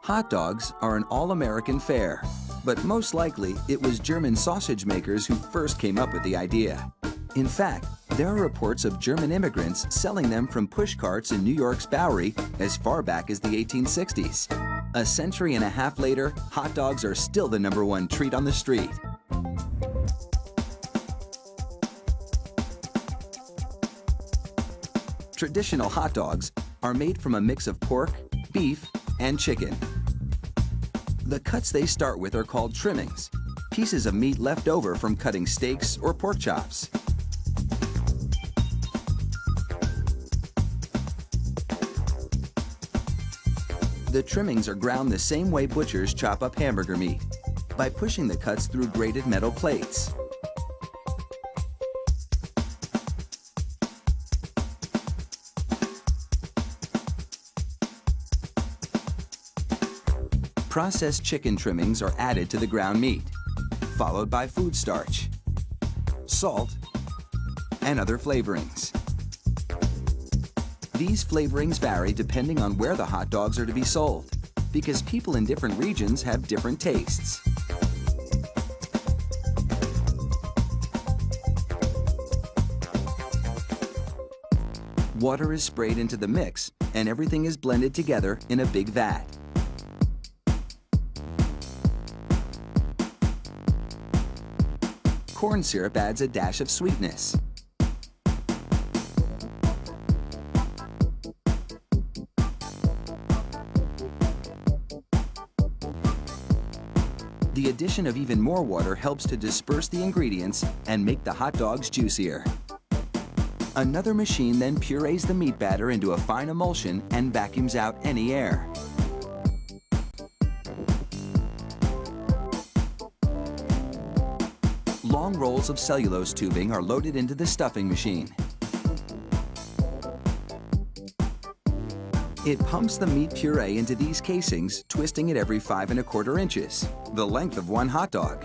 Hot dogs are an all-American fare, but most likely it was German sausage makers who first came up with the idea. In fact, there are reports of German immigrants selling them from push carts in New York's Bowery as far back as the 1860s. A century and a half later, hot dogs are still the #1 treat on the street. Traditional hot dogs are made from a mix of pork, beef, and chicken. The cuts they start with are called trimmings, pieces of meat left over from cutting steaks or pork chops. The trimmings are ground the same way butchers chop up hamburger meat, by pushing the cuts through grated metal plates. Processed chicken trimmings are added to the ground meat, followed by food starch, salt, and other flavorings. These flavorings vary depending on where the hot dogs are to be sold, because people in different regions have different tastes. Water is sprayed into the mix, and everything is blended together in a big vat. Corn syrup adds a dash of sweetness. The addition of even more water helps to disperse the ingredients and make the hot dogs juicier. Another machine then purees the meat batter into a fine emulsion and vacuums out any air. Long rolls of cellulose tubing are loaded into the stuffing machine. It pumps the meat puree into these casings, twisting it every 5 1/4 inches, the length of one hot dog.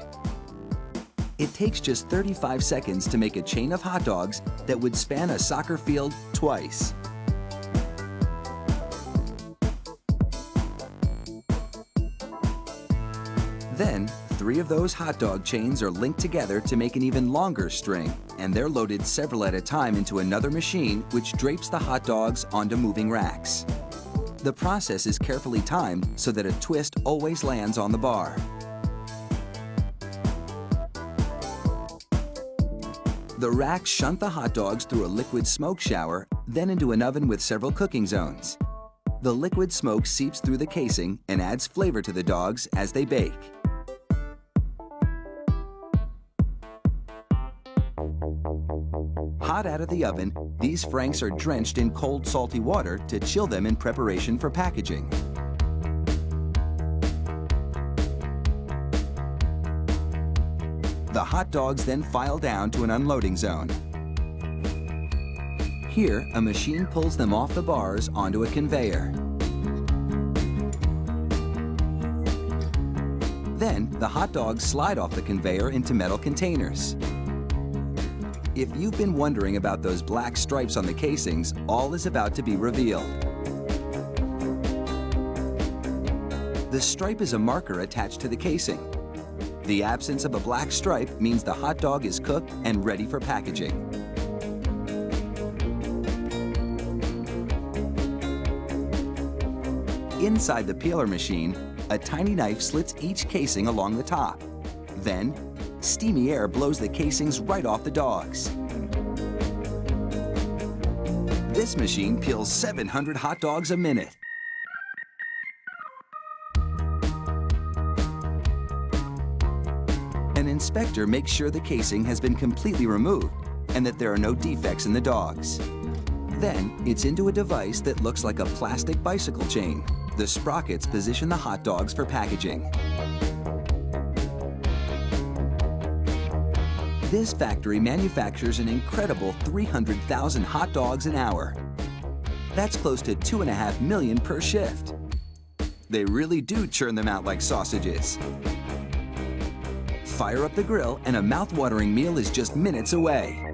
It takes just 35 seconds to make a chain of hot dogs that would span a soccer field twice. Then, 3 of those hot dog chains are linked together to make an even longer string, and they're loaded several at a time into another machine which drapes the hot dogs onto moving racks. The process is carefully timed so that a twist always lands on the bar. The racks shunt the hot dogs through a liquid smoke shower, then into an oven with several cooking zones. The liquid smoke seeps through the casing and adds flavor to the dogs as they bake. Hot out of the oven, these franks are drenched in cold, salty water to chill them in preparation for packaging. The hot dogs then file down to an unloading zone. Here, a machine pulls them off the bars onto a conveyor. Then, the hot dogs slide off the conveyor into metal containers. If you've been wondering about those black stripes on the casings, all is about to be revealed. The stripe is a marker attached to the casing. The absence of a black stripe means the hot dog is cooked and ready for packaging. Inside the peeler machine, a tiny knife slits each casing along the top. Then, steamy air blows the casings right off the dogs. This machine peels 700 hot dogs a minute. An inspector makes sure the casing has been completely removed and that there are no defects in the dogs. Then, it's into a device that looks like a plastic bicycle chain. The sprockets position the hot dogs for packaging. This factory manufactures an incredible 300,000 hot dogs an hour. That's close to 2.5 million per shift. They really do churn them out like sausages. Fire up the grill and a mouth-watering meal is just minutes away.